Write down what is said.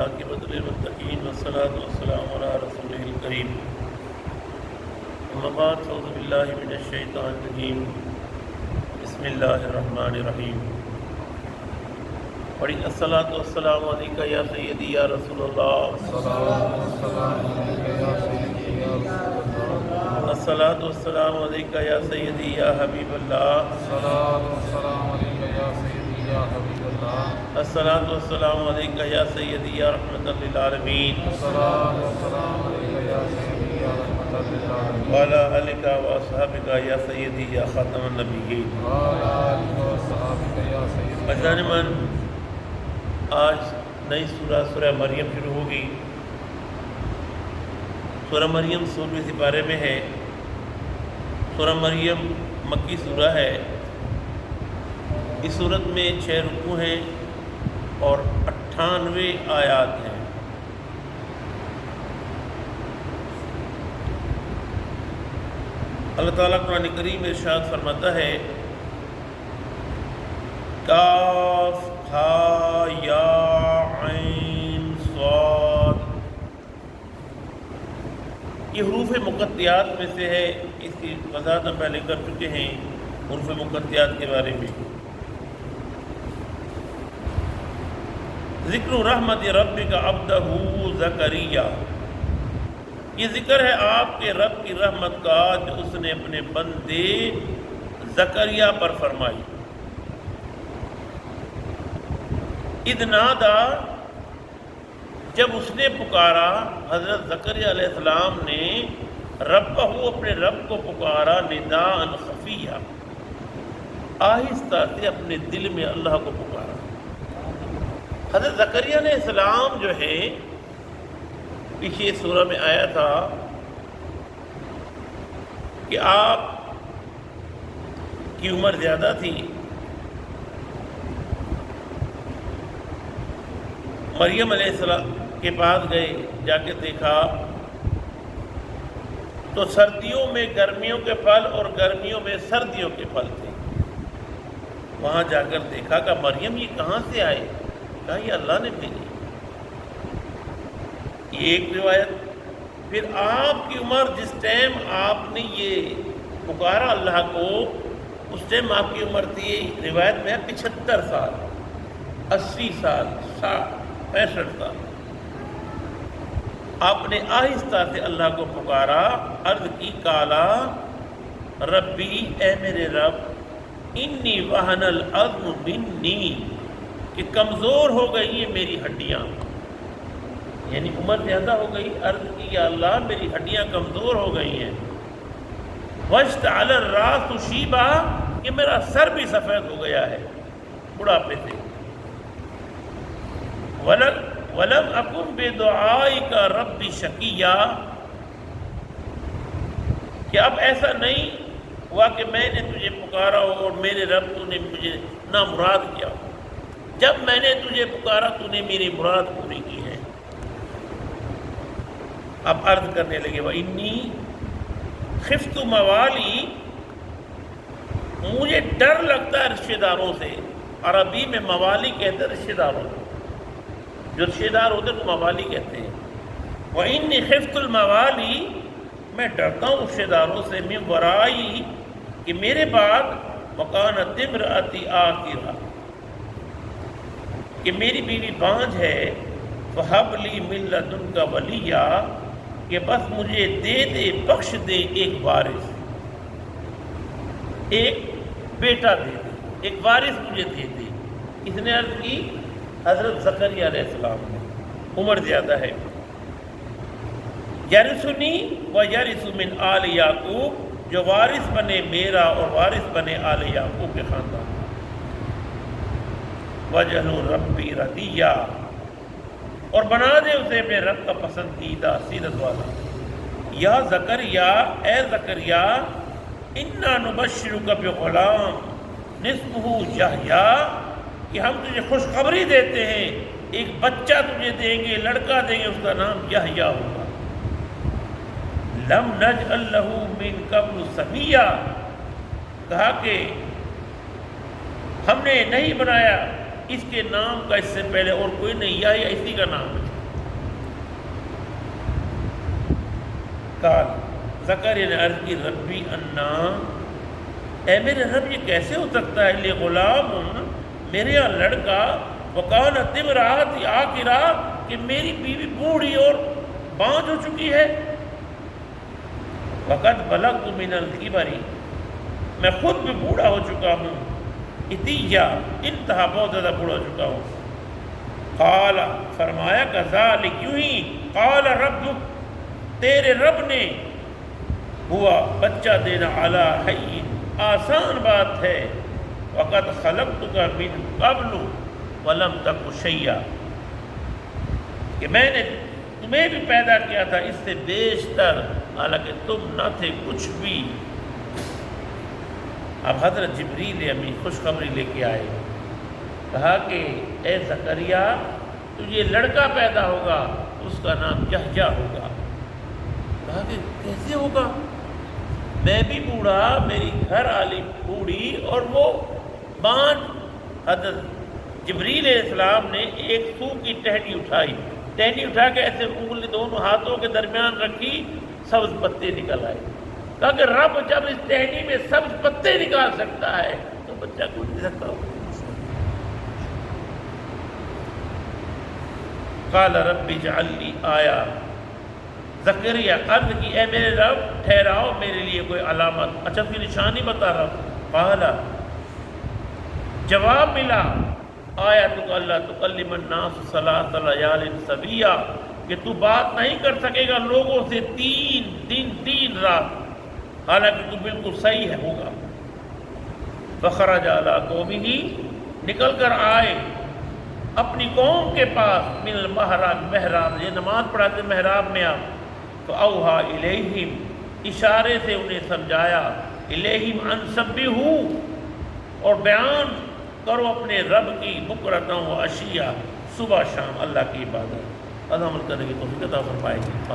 والعاقبۃ للمتقین والصلاۃ والسلام علی رسولہ الکریم اما بعد اعوذ باللہ من الشیطان الرجیم بسم اللہ الرحمن الرحیم پڑھی الصلاۃ والسلام علیک یا سیدی یا رسول اللہ الصلاۃ والسلام علیک یا سیدی یا حبیب اللہ الصلاۃ والسلام علیک یا سیدی یا رحمۃ للعالمین وعلی آلک واصحابک یا سیدی یا خاتم النبیین۔ عزیزان من، آج نئی سورہ مریم شروع ہوگی۔ سورہ مریم 16ویں سپارے میں ہے۔ سورہ مریم مکی سورہ ہے۔ اس سورت میں 6 رکوع ہیں اور 98 آیات ہیں۔ اللہ تعالیٰ قرآن کریم میں ارشاد فرماتا ہے کاف ہا یا عین صاد، یہ حروف مقطعات میں سے ہے۔ اس کی وضاحت ہم پہلے کر چکے ہیں حروف مقطعات کے بارے میں۔ ذکر رحمت ربک عبدہ زکریا، یہ ذکر ہے آپ کے رب کی رحمت کا جو اس نے اپنے بندے زکریا پر فرمائی۔ اذ نادا، جب اس نے پکارا، حضرت زکریا علیہ السلام نے ربہ، اپنے رب کو پکارا، نداء خفیہ، آہستہ سے اپنے دل میں اللہ کو پکارا۔ حضرت زکریا علیہ السلام جو ہے، پیچھے سورہ میں آیا تھا کہ آپ کی عمر زیادہ تھی، مریم علیہ السلام کے پاس گئے، جا کے دیکھا تو سردیوں میں گرمیوں کے پھل اور گرمیوں میں سردیوں کے پھل تھے۔ وہاں جا کر دیکھا کہ مریم یہ کہاں سے آئے؟ کہا یہ اللہ نے بھیجی۔ یہ ایک روایت۔ پھر آپ کی عمر، جس ٹائم آپ نے یہ پکارا اللہ کو، اس ٹائم آپ کی عمر تھی، روایت میں ہے 75 سال، 80 سال، 60، 65 سال۔ آپ نے آہستہ سے اللہ کو پکارا، عرض کی کالا ربی، اے میرے رب، انی وہن العظم منی، کہ کمزور ہو گئی ہیں میری ہڈیاں، یعنی عمر زیادہ ہو گئی۔ عرض کی یا اللہ میری ہڈیاں کمزور ہو گئی ہیں۔ واشتعل الراس شیبا، کہ میرا سر بھی سفید ہو گیا ہے بڑھاپے سے۔ ولم اکن بدعائک رب شقیا، کہ اب ایسا نہیں ہوا کہ میں نے تجھے پکارا ہو اور میرے رب تو نے مجھے نامراد کیا ہو۔ جب میں نے تجھے پکارا تو نے میری مراد پوری کی ہے۔ اب عرض کرنے لگے وَإِنِّي خِفْتُ مَوَالِي، مجھے ڈر لگتا ہے رشتہ داروں سے۔ عربی میں موالی کہتے ہیں رشتہ داروں کو، جو رشتہ دار ہوتے ہیں تو موالی کہتے ہیں۔ وَإِنِّي خِفْتُ الْمَوَالِي، میں ڈرتا ہوں رشتہ داروں سے، مِن وَرَائِي، کہ میرے بعد وَكَانَتِ امْرَأَتِي عَاقِرًا، کہ میری بیوی بانجھ ہے، فَهَبْ لِي مِن لَّدُنْكَ وَلِيًّا، کہ بس مجھے دے دے، بخش دے ایک وارث، ایک بیٹا دے دے، ایک وارث مجھے دے دے۔ اس نے عرض کی حضرت زکریا علیہ السلام نے، عمر زیادہ ہے۔ یرثنی ویرث من آل یعقوب، جو وارث بنے میرا اور وارث بنے آل یعقوب کے خاندان۔ وجعل ربی رضیہ، اور بنا دے اسے اپنے رب کا پسندیدہ، سیرت والا۔ یا زکریا، اے زکریا، انا نبشرک بغلام اسمہ یحییٰ، کہ ہم تجھے خوشخبری دیتے ہیں ایک بچہ تجھے دیں گے، لڑکا دیں گے، اس کا نام یحییٰ ہوگا۔ لم نجعل لہ من قبل سمیہ، کہا کہ ہم نے نہیں بنایا اس کے نام کا اس سے پہلے اور کوئی نہیں، یا اسی کا نام ہے۔ قال زکریا نے عرض کی ربی انا، اے میرے رب یہ کیسے ہو سکتا ہے، لی غلام، میرے یہاں لڑکا، وکانت امراتی عاقرا، کہ میری بیوی بوڑھی اور بانجھ ہو چکی ہے، وقد بلغت من الکبر، میں خود بھی بوڑھا ہو چکا ہوں، عتیہ، انتہا بہت زیادہ بوڑھا ہو چکا ہوں۔ قال فرمایا کذالک، یوں ہی، قال ربک، تیرے رب نے، ہوا بچہ دینا، علی حی، آسان بات ہے، وقد خلقتک من قبل ولم تک شیئا، کہ میں نے تمہیں بھی پیدا کیا تھا اس سے بیشتر، حالانکہ تم نہ تھے کچھ بھی۔ اب حضرت جبریل امین خوشخبری لے کے آئے، کہا کہ اے زکریا تجھے لڑکا پیدا ہوگا، اس کا نام یحییٰ ہوگا۔ کہا کہ کیسے ہوگا، میں بھی بوڑھا، میری گھر والی بوڑھی اور وہ بانجھ۔ حضرت جبریل علیہ السلام نے ایک سوکھ کی ٹہنی اٹھائی، ٹہنی اٹھا کے ایسے انگلی دونوں ہاتھوں کے درمیان رکھی، سبز پتے نکل آئے۔ کہا کہ رب جب اس ٹہنی میں سبز پتے نکال سکتا ہے تو بچہ کو نہیں سکتا ہوگا۔ قال رب اجعل لی آیا، زکریا عرض کی اے میرے رب ٹھہراؤ میرے لیے کوئی علامت، اچھا کی نشانی بتا رہا ہوں۔ قال جواب ملا، آیتک اللہ تکلم الناس ثلاث لیال سویہ، کہ تو بات نہیں کر سکے گا لوگوں سے 3 دن 3 رات، حالانکہ تو بالکل صحیح ہے ہوگا۔ فخرج علی قومہ، نکل کر آئے اپنی قوم کے پاس، من المحراب، محراب، یہ نماز پڑھاتے محراب میں آپ، تو اوحا الیہم، اشارے سے انہیں سمجھایا، الیہم ان سبحوا، اور بیان کرو اپنے رب کی، بکرۃ و عشیہ، صبح شام اللہ کی عبادت۔ عمل کرنے کی توفیق عطا فرمائے گی۔